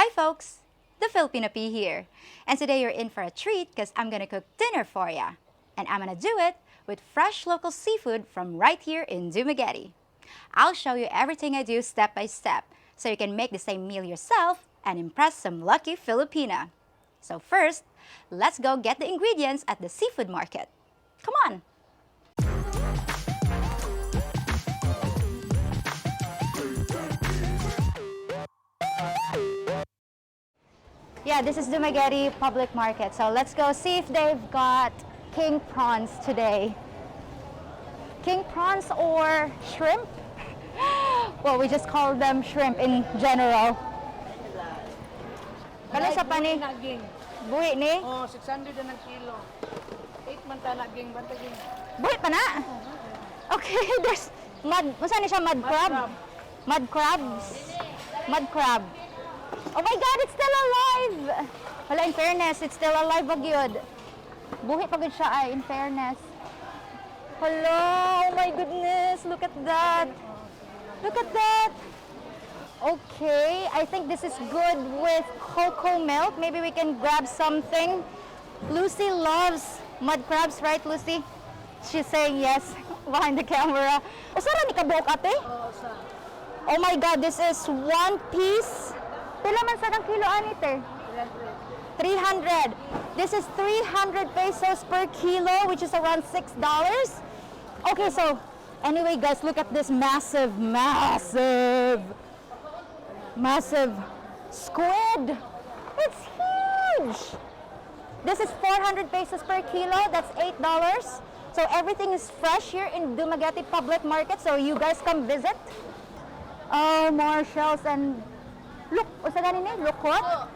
Hi folks, the Filipino P here. And today you're in for a treat because I'm gonna cook dinner for ya. And I'm gonna do it with fresh local seafood from right here in Dumaguete. I'll show you everything I do step by step so you can make the same meal yourself and impress some lucky Filipina. So first, let's go get the ingredients at the seafood market. Come on! Yeah, this is Dumaguete Public Market. So let's go see if they've got king prawns today. King prawns or shrimp? Well, we just call them shrimp in general. Kano sa pani? Buhi ni? Oh, 600 na ng kilo. 8 man ta naging bantaging. Buhi pa na? Okay, there's mud. Saan siya? Mud crab? Mud crabs? Mud crab. Oh my God, it's still alive! Wala, in fairness, it's still alive bagyod. Buhi pa gud siya ay, in fairness. Hello, oh my goodness, look at that. Look at that. Okay, I think this is good with cocoa milk. Maybe we can grab something. Lucy loves mud crabs, right, Lucy? She's saying yes behind the camera. Usara ni kabuok ate? Oh my God, this is one piece. Pila man sa ng kilo anite? 300. This is 300 pesos per kilo, which is around $6. Okay, so anyway, guys, look at this massive squid. It's huge. This is 400 pesos per kilo. That's $8. So everything is fresh here in Dumaguete Public Market. So you guys come visit. Oh, more shells and look, what's that name? Look what?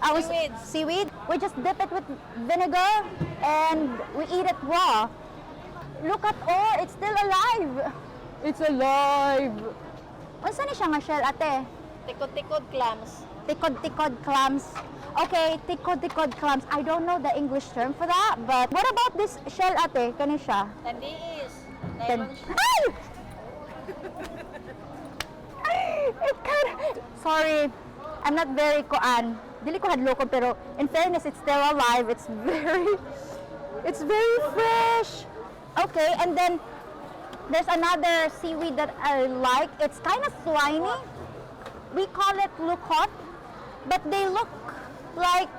Seaweed. Seaweed. We just dip it with vinegar and we eat it raw. Look at all, it's still alive. It's alive. What's that siya nga shell, ate? Tikod-tikod clams. Tikod-tikod clams. Okay, tikod-tikod clams. I don't know the English term for that, but what about this shell, ate? Kani siya? Tandiis. Ay! It kind of, sorry, I'm not very kuan. Dili ko hadloko, pero in fairness, it's still alive. It's very fresh. Okay, and then there's another seaweed that I like. It's kind of slimy. We call it lukot, but they look like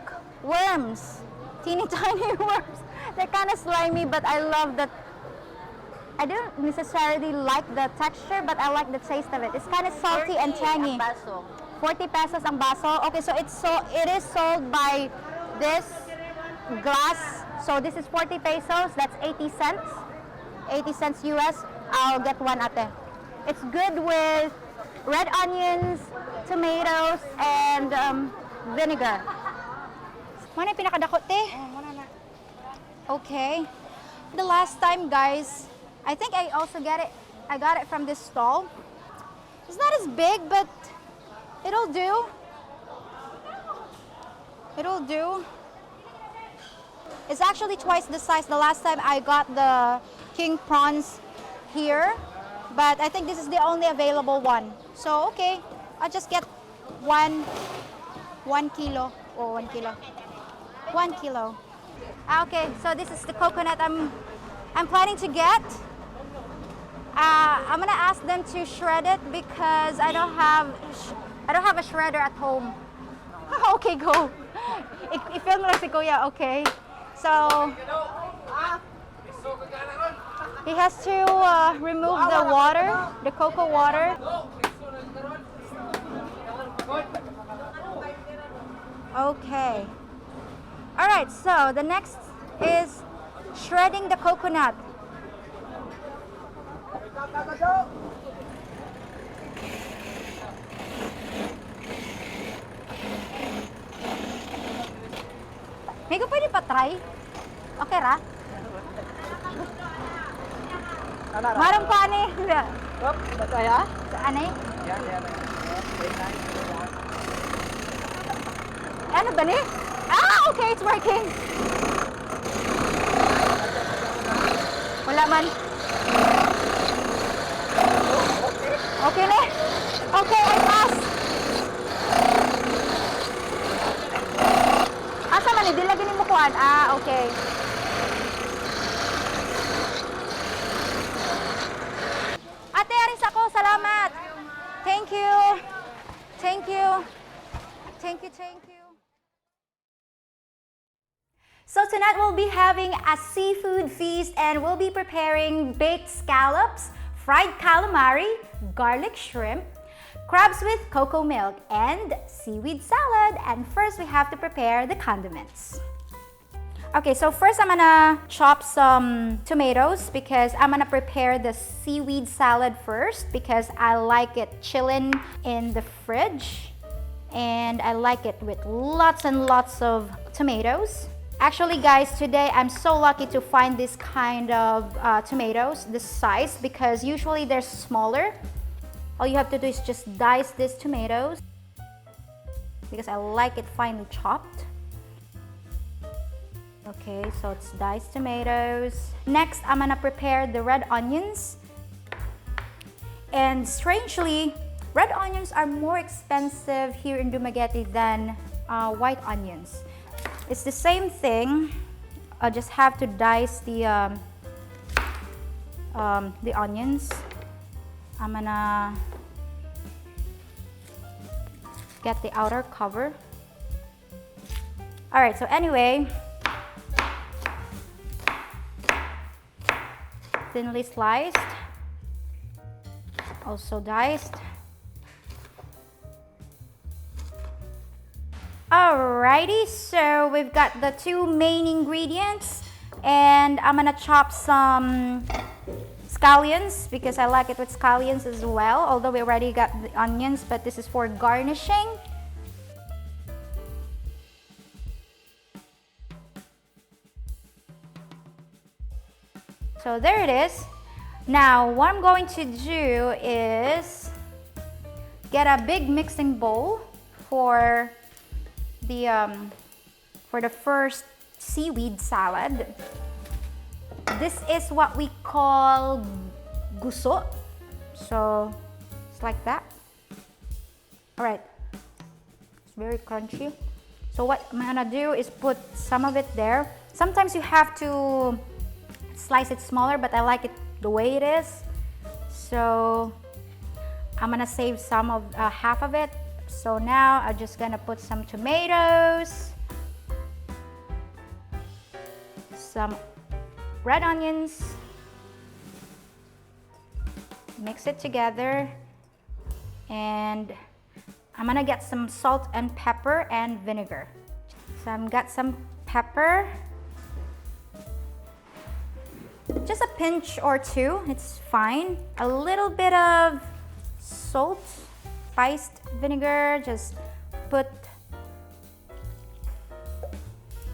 worms, teeny tiny worms. They're kind of slimy, but I love that. I don't necessarily like the texture, but I like the taste of it. It's kind of salty and tangy. 40 pesos ang baso. Okay, so it is sold by this glass. So this is 40 pesos. That's 80 cents. 80 cents US. I'll get one ate. It's good with red onions, tomatoes, and vinegar. Mana yung pinakadakot te? Okay. The last time, guys, I think I also I got it from this stall. It's not as big, but it'll do. It'll do. It's actually twice the size. The last time I got the king prawns here, but I think this is the only available one. So, okay, I'll just get one kilo. Oh, 1 kilo. 1 kilo. Okay, so this is the coconut I'm planning to get. I'm gonna ask them to shred it because I don't have a shredder at home. Okay, go. I-film lang si Kuya, okay. So he has to remove the water, the cocoa water. Okay. All right, so the next is shredding the coconut. May ko pwede pa try? Okay ra? Marang pa ni. Bataya? Ano eh? Ano ba ni? Ah, okay, it's working. Wala man. Okay na. Okay, I pass. one. Ah, okay. Ate, aris ako. Salamat. Thank you. Thank you. Thank you, thank you. So tonight we'll be having a seafood feast and we'll be preparing baked scallops, fried calamari, garlic shrimp, crabs with cocoa milk, and seaweed salad. And first we have to prepare the condiments. Okay, so first I'm gonna chop some tomatoes because I'm gonna prepare the seaweed salad first because I like it chilling in the fridge and I like it with lots and lots of tomatoes. Actually guys, today I'm so lucky to find this kind of tomatoes, this size, because usually they're smaller. All you have to do is just dice these tomatoes because I like it finely chopped. Okay, so it's diced tomatoes. Next, I'm gonna prepare the red onions. And strangely, red onions are more expensive here in Dumaguete than white onions. It's the same thing. I just have to dice the onions. I'm gonna get the outer cover. All right, so anyway, thinly sliced, also diced. Alrighty, so we've got the two main ingredients and I'm gonna chop some scallions because I like it with scallions as well, although we already got the onions, but this is for garnishing. So there it is. Now what I'm going to do is get a big mixing bowl for the first seaweed salad. This is what we call guso. So it's like that. All right, it's very crunchy. So what I'm gonna do is put some of it there. Sometimes you have to slice it smaller, but I like it the way it is. So I'm gonna save some of half of it. So now I'm just gonna put some tomatoes, some red onions, mix it together, and I'm gonna get some salt and pepper and vinegar. So I've got some pepper, just a pinch or two, it's fine. A little bit of salt, spiced vinegar, just put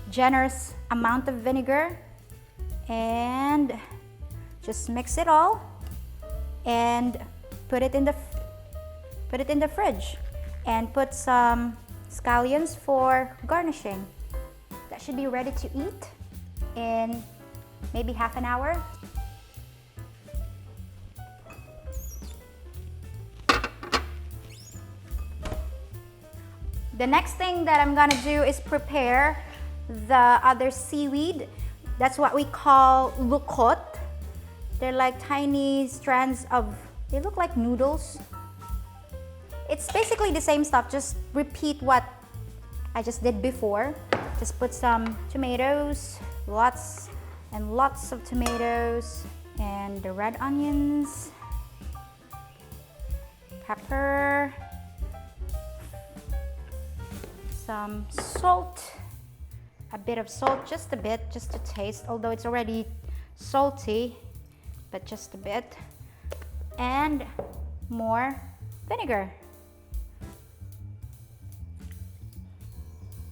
generous amount of vinegar and just mix it all and put it in the fridge and put some scallions for garnishing. That should be ready to eat in maybe half an hour. The next thing that I'm gonna do is prepare the other seaweed. That's what we call lukot. They're like tiny strands of, they look like noodles. It's basically the same stuff, just repeat what I just did before. Just put some tomatoes, lots and lots of tomatoes, and the red onions, pepper, some salt, a bit of salt, just a bit, just to taste, although it's already salty, but just a bit, and more vinegar.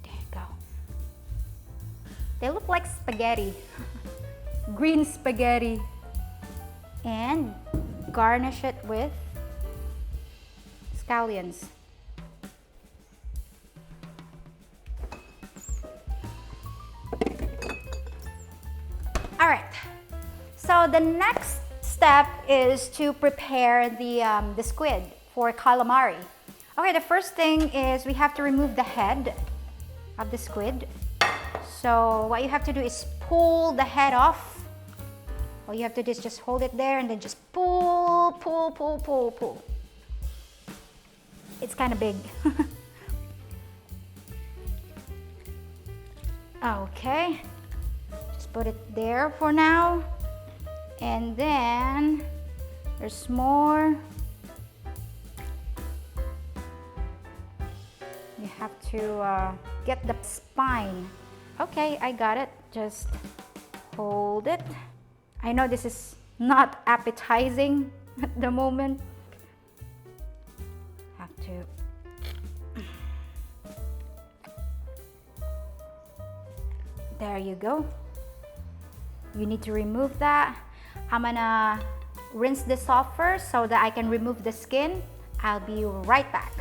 There you go. They look like spaghetti, green spaghetti, and garnish it with scallions. All right, so the next step is to prepare the squid for calamari. Okay, the first thing is we have to remove the head of the squid. So what you have to do is pull the head off. All you have to do is just hold it there and then just pull, pull, pull, pull, pull. It's kind of big. Okay, just put it there for now. And then there's more. You have to get the spine. Okay, I got it. Just hold it. I know this is not appetizing at the moment. Have to. There you go. You need to remove that. I'm gonna rinse this off first so that I can remove the skin. I'll be right back.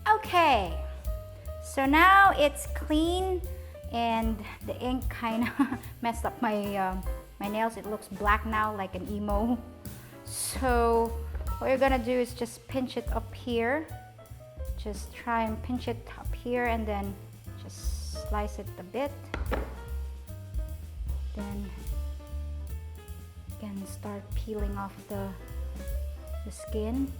Okay, so now it's clean and the ink kind of messed up my nails. It looks black now like an emo. So what you're gonna do is just pinch it up here. Just try and pinch it up here and then just slice it a bit. Then you can start peeling off the skin.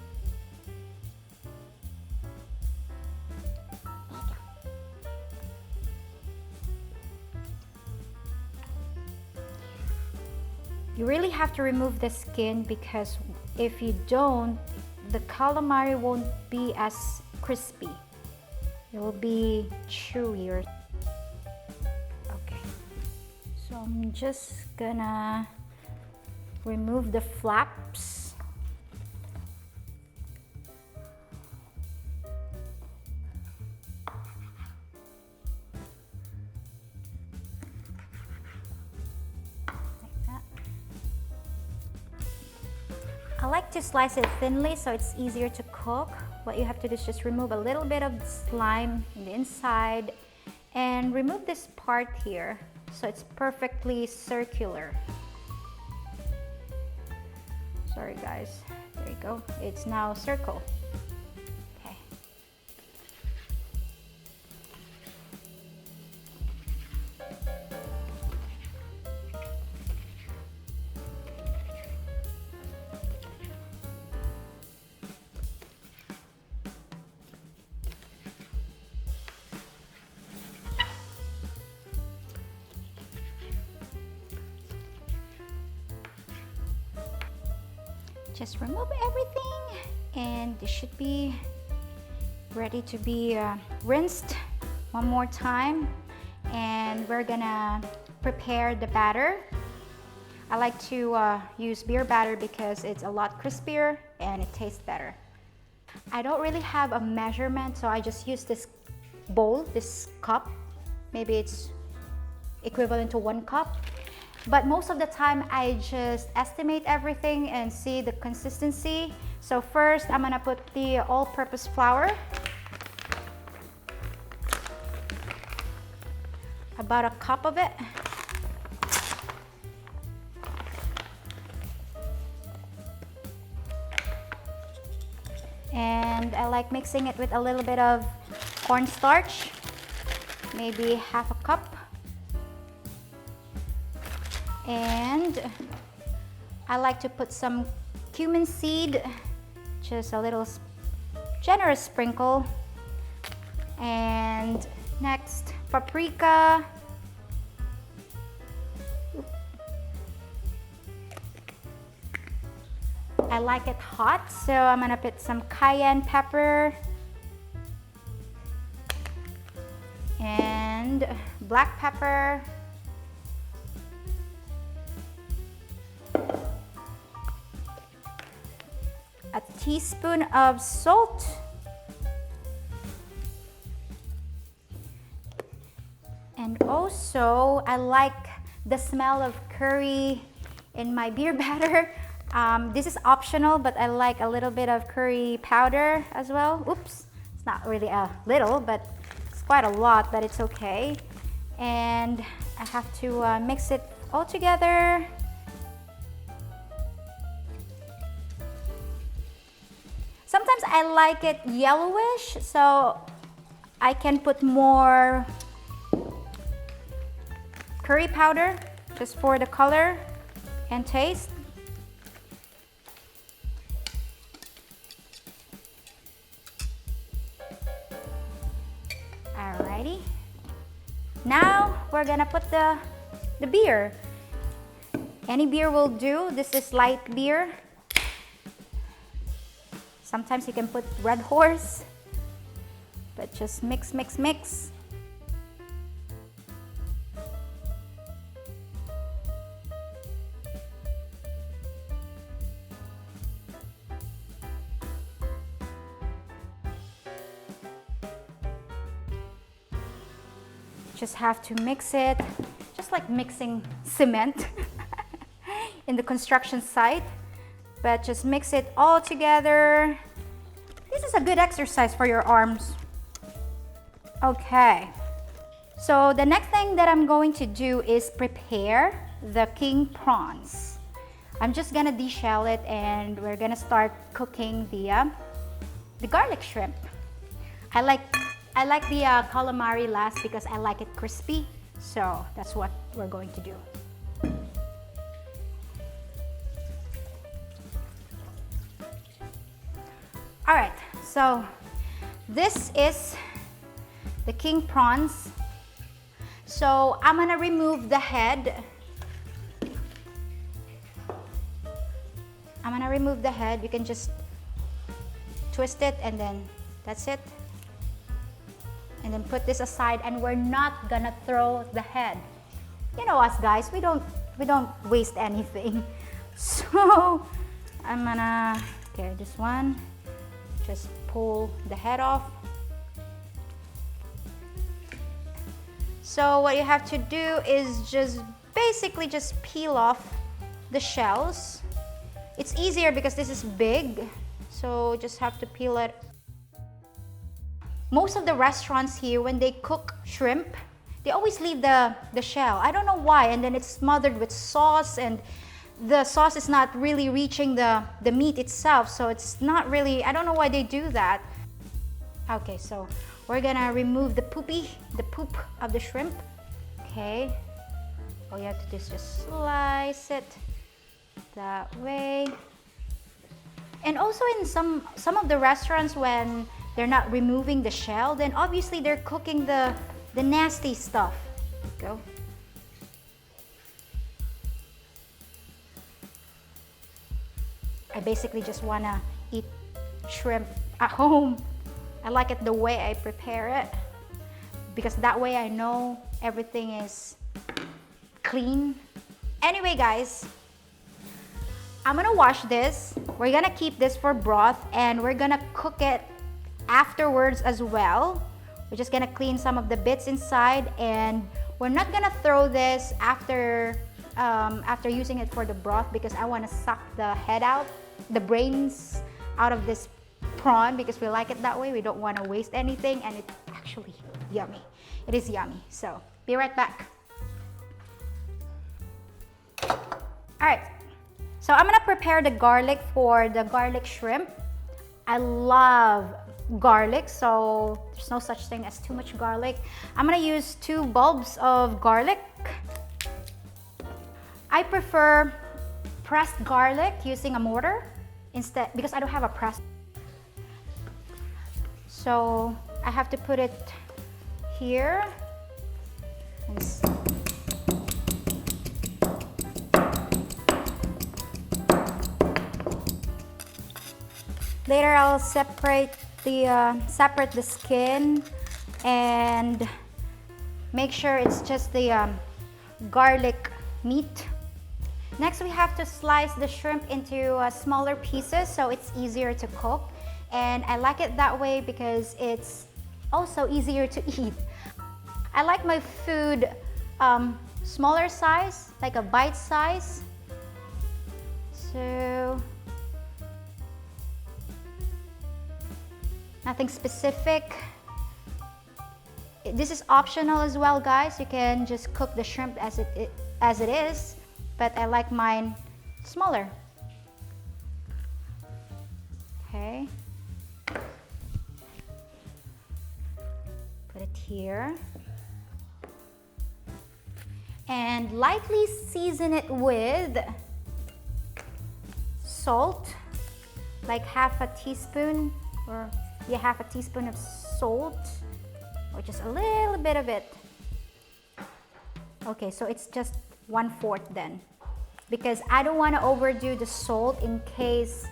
You really have to remove the skin because if you don't, the calamari won't be as crispy. It will be chewier. Okay, so I'm just gonna remove the flaps. I like to slice it thinly so it's easier to cook. What you have to do is just remove a little bit of slime in the inside and remove this part here so it's perfectly circular. Sorry guys, there you go. It's now circle. Okay. Just remove everything and this should be ready to be rinsed one more time, and we're gonna prepare the batter. I like to use beer batter because it's a lot crispier and it tastes better. I don't really have a measurement, so I just use this bowl, this cup. Maybe it's equivalent to 1 cup. But most of the time, I just estimate everything and see the consistency. So first, I'm gonna put the all-purpose flour. About a cup of it. And I like mixing it with a little bit of cornstarch, maybe half a cup. And I like to put some cumin seed, just a little generous sprinkle. And next, paprika. I like it hot, so I'm gonna put some cayenne pepper and black pepper. A teaspoon of salt. And also, I like the smell of curry in my beer batter. This is optional, but I like a little bit of curry powder as well. Oops, it's not really a little, but it's quite a lot, but it's okay. And I have to mix it all together. So sometimes I like it yellowish, so I can put more curry powder just for the color and taste. Alrighty. Now we're gonna put the beer. Any beer will do. This is light beer. Sometimes you can put Red Horse, but just mix, mix, mix. Just have to mix it, just like mixing cement in the construction site, but just mix it all together. This is a good exercise for your arms. Okay, so the next thing that I'm going to do is prepare the king prawns. I'm just gonna deshell it and we're gonna start cooking the garlic shrimp. I like the calamari last because I like it crispy, so that's what we're going to do. All right, so this is the king prawns. So I'm gonna remove the head. I'm gonna remove the head. You can just twist it and then that's it. And then put this aside, and we're not gonna throw the head. You know us guys, we don't waste anything. So I'm gonna, okay, this one, just pull the head off. So what you have to do is just basically just peel off the shells. It's easier because this is big, so just have to peel it. Most of the restaurants here, when they cook shrimp, they always leave the shell. I don't know why, and then it's smothered with sauce, and the sauce is not really reaching the meat itself, so it's not really, I don't know why they do that. Okay, so we're gonna remove the poop of the shrimp. Okay, all you have to do is just slice it that way. And also in some of the restaurants, when they're not removing the shell, then obviously they're cooking the nasty stuff. Go. I basically just wanna eat shrimp at home. I like it the way I prepare it, because that way I know everything is clean. Anyway guys, I'm gonna wash this. We're gonna keep this for broth, and we're gonna cook it afterwards as well. We're just gonna clean some of the bits inside, and we're not gonna throw this after using it for the broth, because I want to suck the head out, the brains out of this prawn, because we like it that way. We don't want to waste anything, and it's actually yummy. It is yummy. So be right back. All right, so I'm gonna prepare the garlic for the garlic shrimp. I love garlic, so there's no such thing as too much garlic. I'm gonna use 2 bulbs of garlic. I prefer pressed garlic using a mortar instead, because I don't have a press. So I have to put it here. Later I'll separate the skin and make sure it's just the garlic meat. Next, we have to slice the shrimp into smaller pieces so it's easier to cook, and I like it that way because it's also easier to eat. I like my food smaller size, like a bite size. So nothing specific. This is optional as well, guys. You can just cook the shrimp as it is, but I like mine smaller. Okay, Put it here. And lightly season it with salt, like half a teaspoon, or yeah, half a teaspoon of salt, or just a little bit of it. Okay, so it's just 1/4 then, because I don't want to overdo the salt in case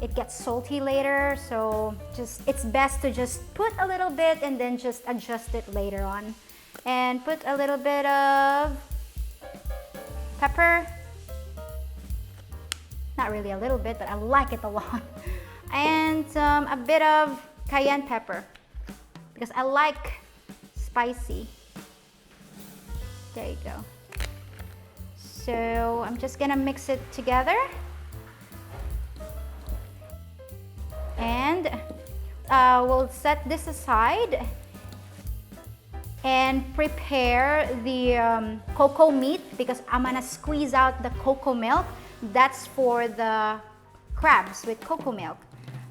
it gets salty later. So it's best to just put a little bit and then just adjust it later on. And put a little bit of pepper. Not really a little bit, but I like it a lot. And a bit of cayenne pepper, because I like spicy. There you go. So I'm just gonna mix it together. And we'll set this aside and prepare the cocoa meat, because I'm gonna squeeze out the cocoa milk. That's for the crabs with cocoa milk.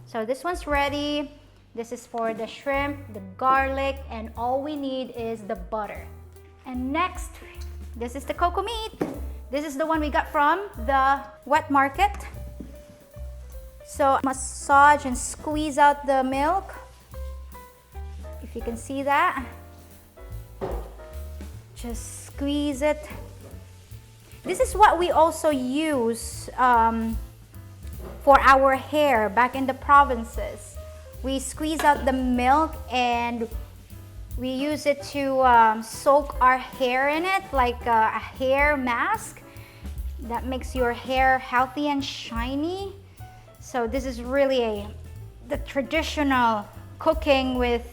So this one's ready. This is for the shrimp, the garlic, and all we need is the butter. And next, this is the cocoa meat. This is the one we got from the wet market. So massage and squeeze out the milk, if you can see that. Just squeeze it. This is what we also use for our hair back in the provinces. We squeeze out the milk and we use it to soak our hair in it, like a hair mask that makes your hair healthy and shiny. So this is really the traditional cooking with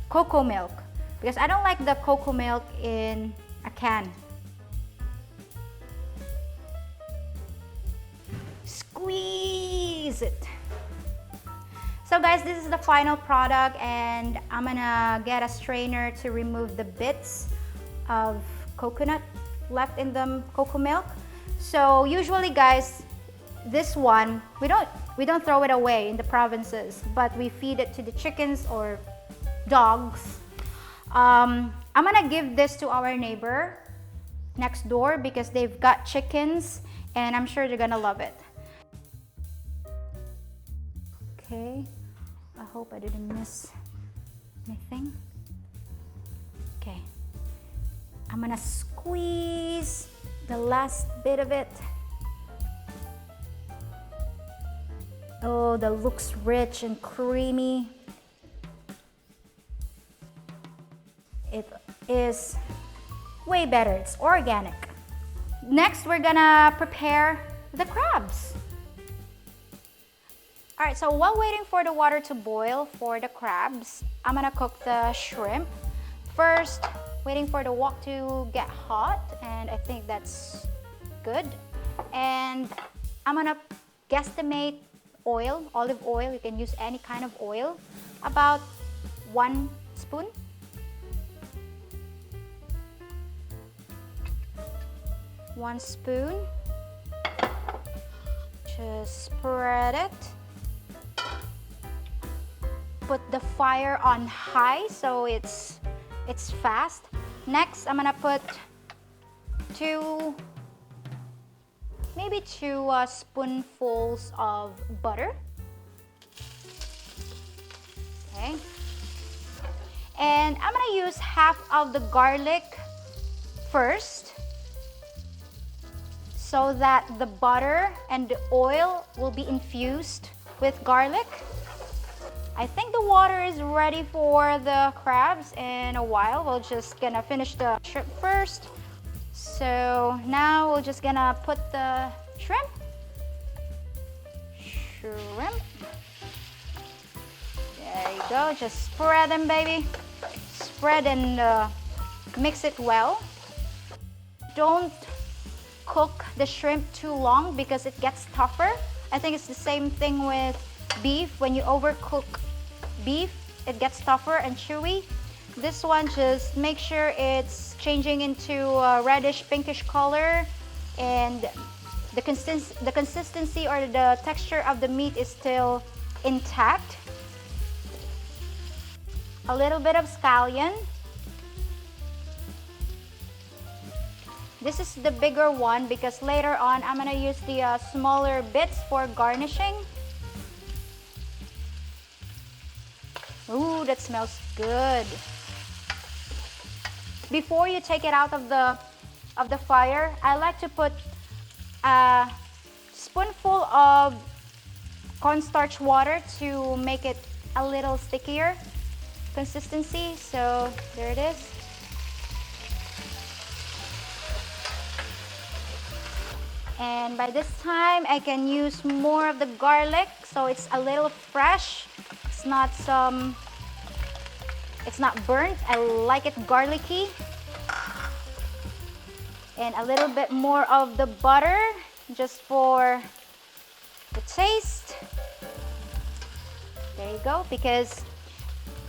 cocoa milk, because I don't like the cocoa milk in a can. Squeeze it. So guys, this is the final product, and I'm gonna get a strainer to remove the bits of coconut left in the cocoa milk. So usually guys, this one, we don't throw it away in the provinces, but we feed it to the chickens or dogs. I'm gonna give this to our neighbor next door because they've got chickens and I'm sure they're gonna love it. Okay, I hope I didn't miss anything. Okay, I'm gonna squeeze the last bit of it. Oh, that looks rich and creamy. It is way better. It's organic. Next, we're gonna prepare the crabs. All right, so while waiting for the water to boil for the crabs, I'm gonna cook the shrimp. First, waiting for the wok to get hot, and I think that's good. And I'm gonna guesstimate oil, olive oil, you can use any kind of oil, about 1 spoon. One spoon. Just spread it. Put the fire on high so it's fast. Next, I'm gonna put maybe two spoonfuls of butter. Okay. And I'm gonna use half of the garlic first, so that the butter and the oil will be infused with garlic. I think the water is ready for the crabs. In a while, we're just gonna finish the shrimp first. So now we're just gonna put the shrimp. There you go, just spread them, baby. Spread and mix it well. Don't cook the shrimp too long because it gets tougher. I think it's the same thing with beef. When you overcook beef, it gets tougher and chewy. This one, just make sure it's changing into a reddish pinkish color and the consistency or the texture of the meat is still intact. a little bit of scallion. This is the bigger one because later on I'm gonna use the smaller bits for garnishing. Ooh, that smells good. Before you take it out of the fire, I like to put a spoonful of cornstarch water to make it a little stickier consistency. So there it is. And by this time, I can use more of the garlic, so it's a little fresh. It's not burnt. I like it garlicky. And a little bit more of the butter, just for the taste. There you go, because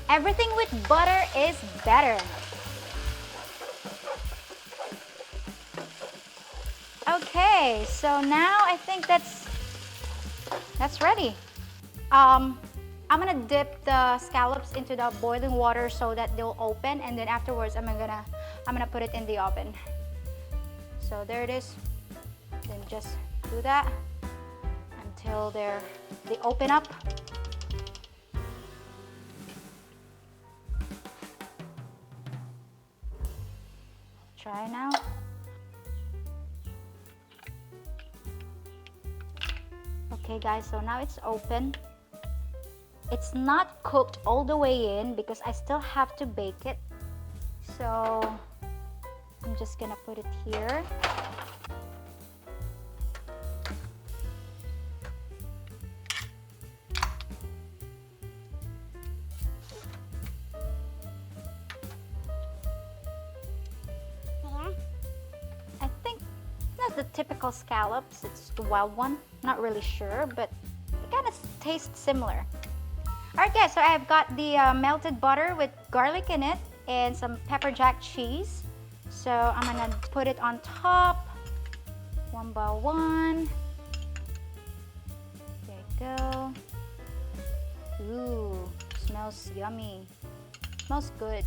everything with butter is better. Okay, so now I think that's ready. I'm gonna dip the scallops into the boiling water so that they'll open, and then afterwards I'm gonna put it in the oven. So there it is. Then just do that until they open up. Try now. Okay guys, so now it's open. It's not cooked all the way in because I still have to bake it. So I'm just gonna put it here. I think that's the typical scallops. It's the wild one. Not really sure, but it kind of tastes similar. Alright guys, so I've got the melted butter with garlic in it and some pepper jack cheese. So I'm gonna put it on top, one by one. There you go. Ooh, smells yummy. Smells good.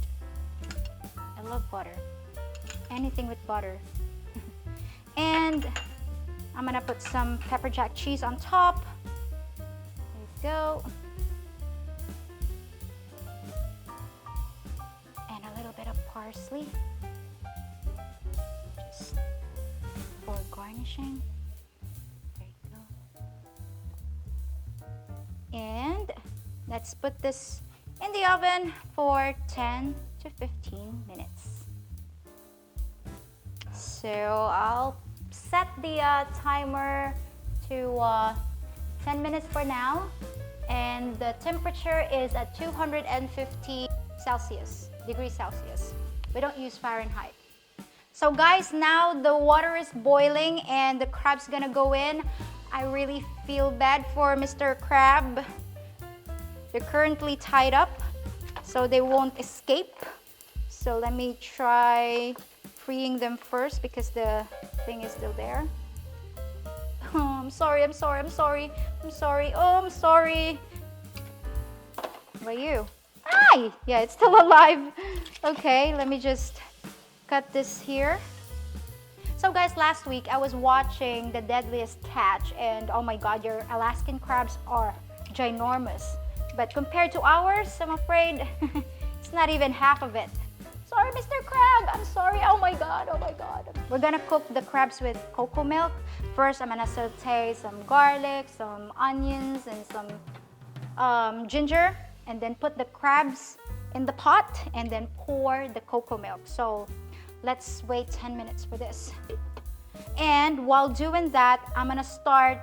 I love butter. Anything with butter. And I'm gonna put some pepper jack cheese on top. There you go. And a little bit of parsley. Just for garnishing. There you go. And let's put this in the oven for 10 to 15 minutes. So I'll set the timer to 10 minutes for now, and the temperature is at 250 degrees Celsius. We don't use Fahrenheit. So guys, now the water is boiling and the crab's gonna go in. I really feel bad for Mr. Crab. They're currently tied up so they won't escape. So let me try freeing them first because the thing is still there. Oh, I'm sorry. Oh, I'm sorry. Where are you? Hi! Yeah, it's still alive. Okay, let me just cut this here. So guys, last week I was watching The Deadliest Catch, and oh my god, your Alaskan crabs are ginormous. But compared to ours, I'm afraid it's not even half of it. Sorry, Mr. Crab, I'm sorry. Oh my god. We're gonna cook the crabs with cocoa milk. First, I'm gonna saute some garlic, some onions, and some ginger, and then put the crabs in the pot and then pour the cocoa milk. So let's wait 10 minutes for this. And while doing that, I'm gonna start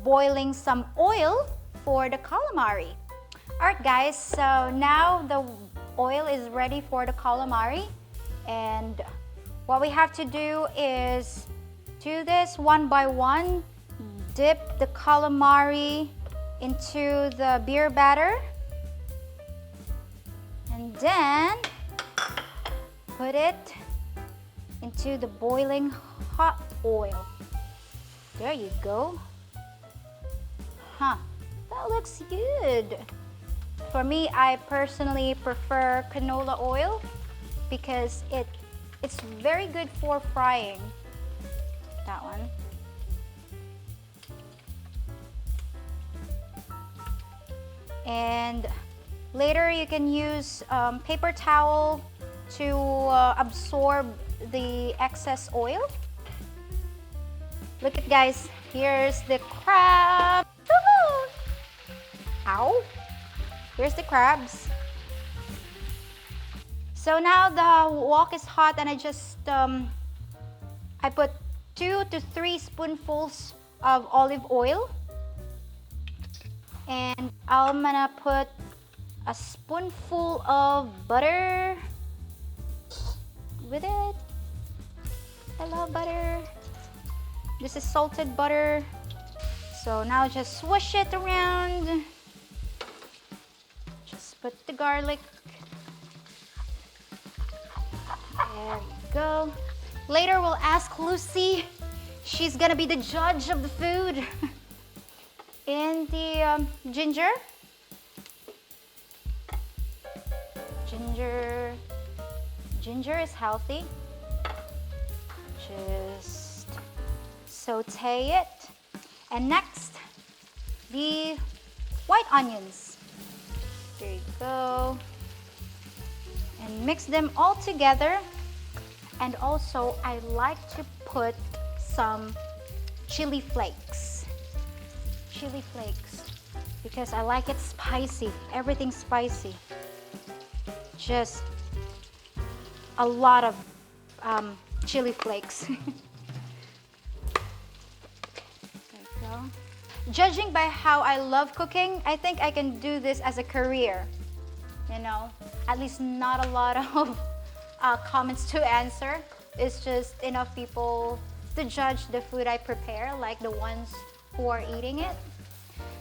boiling some oil for the calamari. Alright guys, so now the oil is ready for the calamari, and what we have to do is do this one by one. Dip the calamari into the beer batter and then put it into the boiling hot oil. There you go. That looks good. For me, I personally prefer canola oil because it's very good for frying. That one. And later you can use paper towel to absorb the excess oil. Look at guys, here's the crab. Woohoo! Ow! Here's the crabs. So now the wok is hot and I just I put 2 to 3 spoonfuls of olive oil. And I'm gonna put a spoonful of butter with it. I love butter. This is salted butter. So now just swish it around. Just put the garlic. There we go. Later we'll ask Lucy. She's gonna be the judge of the food. And the ginger. Ginger is healthy. Just saute it. And next, the white onions. There you go. And mix them all together. And also, I like to put some chili flakes. Chili flakes. Because I like it spicy. Everything spicy. Just a lot of chili flakes. There you go. Judging by how I love cooking, I think I can do this as a career. You know, at least not a lot of comments to answer. It's just enough people to judge the food I prepare, like the ones who are eating it.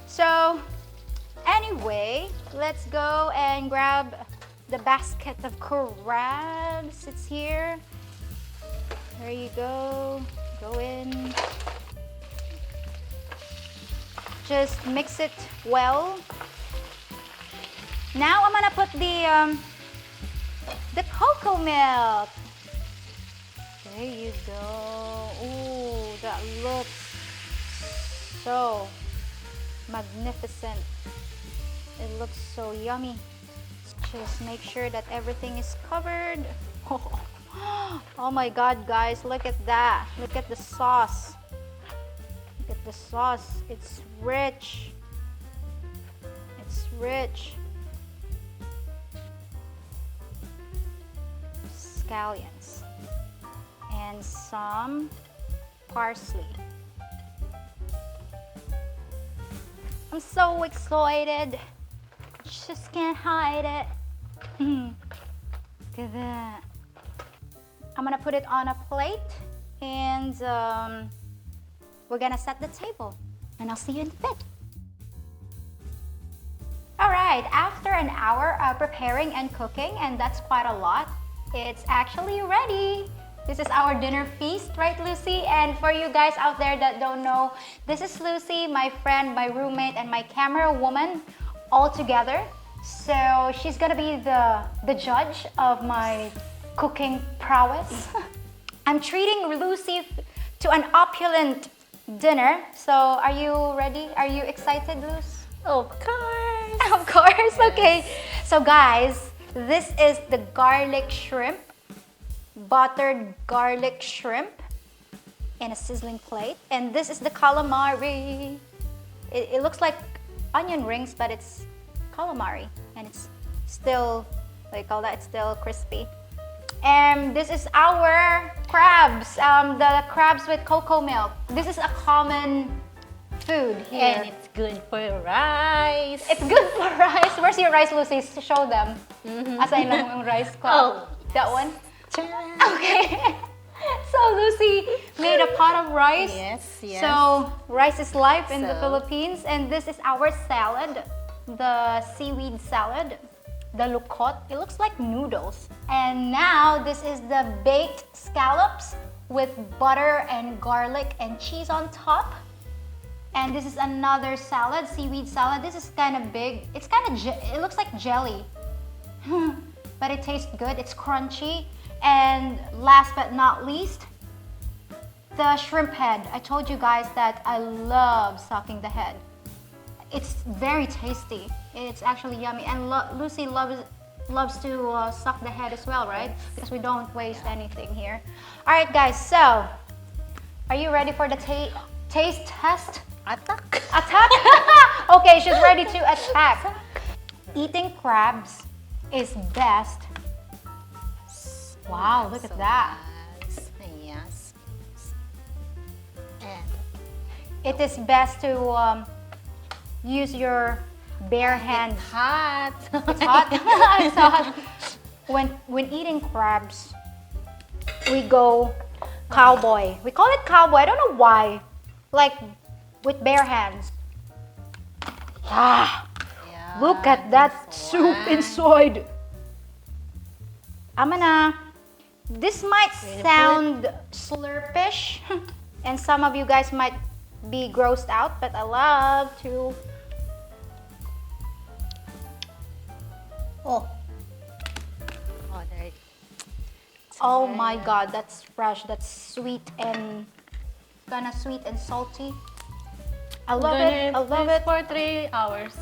So anyway, let's go and grab the basket of crabs. It's here. There you go. Go in. Just mix it well. Now I'm gonna put the cocoa milk. There you go. Ooh, that looks so magnificent. It looks so yummy. Just make sure that everything is covered. Oh my God, guys, look at that. Look at the sauce. Look at the sauce. It's rich. It's rich. Scallions. And some parsley. I'm so excited. Just can't hide it. Look at that. I'm gonna put it on a plate and we're gonna set the table. And I'll see you in a bit. Alright, after an hour of preparing and cooking, and that's quite a lot, it's actually ready. This is our dinner feast, right, Lucy? And for you guys out there that don't know, this is Lucy, my friend, my roommate, and my camera woman all together. So she's gonna be the judge of my cooking prowess. I'm treating Lucy to an opulent dinner. So are you ready? Are you excited, Luce? Of course. Of course, okay. So guys, this is the garlic shrimp, buttered garlic shrimp in a sizzling plate. And this is the calamari. It looks like onion rings, but it's calamari. And it's still, what do you call that? It's still crispy. And this is our crabs, the crabs with cocoa milk. This is a common food here. And it's good for rice. It's good for rice. Where's your rice, Lucy? Show them. Asan yung rice ko? Oh, that one? Tara. Okay. So Lucy made a pot of rice. Yes, yes. So rice is life in the Philippines. And this is our salad, the seaweed salad, the lukot. It looks like noodles. And now this is the baked scallops with butter and garlic and cheese on top. And this is another salad, seaweed salad. This is kind of big. It's kind of, it looks like jelly. But it tastes good, it's crunchy. And last but not least, the shrimp head. I told you guys that I love sucking the head. It's very tasty. It's actually yummy. And Lucy loves to suck the head as well, right? Because we don't waste anything here. All right, guys, so are you ready for the taste test? Attack. Attack? Okay, she's ready to attack. Eating crabs is best. Wow, look at that. Nice. Yes. And It is best to use your bare hands. it's hot. It's hot. It's hot. When eating crabs, we go cowboy. We call it cowboy. I don't know why. Like with bare hands. Ah, Yeah, look at that this soup one. inside. This might Really sound slurpish, and some of you guys might be grossed out, but I love to. Oh, Oh, there. oh my God, that's fresh. That's sweet and kind of sweet and salty. I love it. I love it. For 3 hours.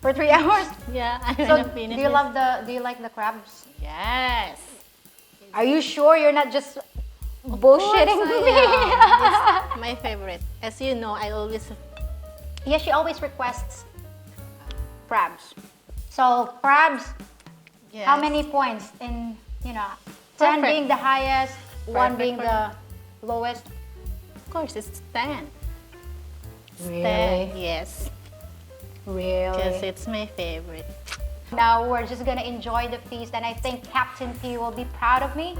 For 3 hours. Yeah, I'm So, gonna finish do you this. love Do you like the crabs? Yes. Are you sure you're not just bullshitting Of course me? I am. It's my favorite. As you know, I always Yeah, she always requests crabs. So crabs, yes. how many points in, 10 Perfect. being the highest, 1 Perfect being for the lowest? Of course, it's 10. Really? 10, yes. Really? Because it's my favorite. Now we're just gonna enjoy the feast, and I think Captain P will be proud of me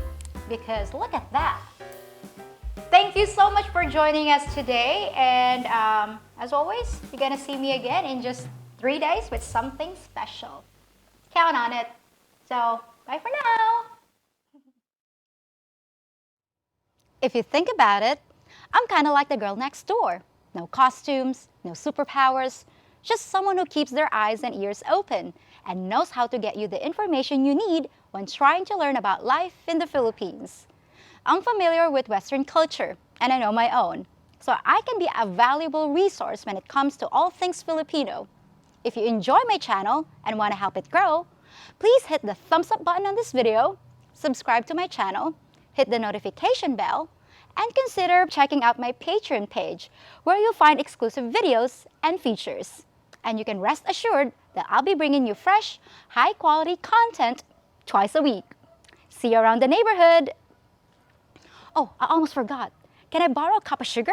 because look at that. Thank you so much for joining us today, and as always, you're gonna see me again in just 3 days with something special. Count on it. So, bye for now. If you think about it, I'm kind of like the girl next door. No costumes, no superpowers, just someone who keeps their eyes and ears open and knows how to get you the information you need when trying to learn about life in the Philippines. I'm familiar with Western culture, and I know my own, so I can be a valuable resource when it comes to all things Filipino. If you enjoy my channel and want to help it grow, please hit the thumbs up button on this video, subscribe to my channel, hit the notification bell, and consider checking out my Patreon page where you'll find exclusive videos and features. And you can rest assured that I'll be bringing you fresh, high-quality content twice a week. See you around the neighborhood. Oh, I almost forgot. Can I borrow a cup of sugar?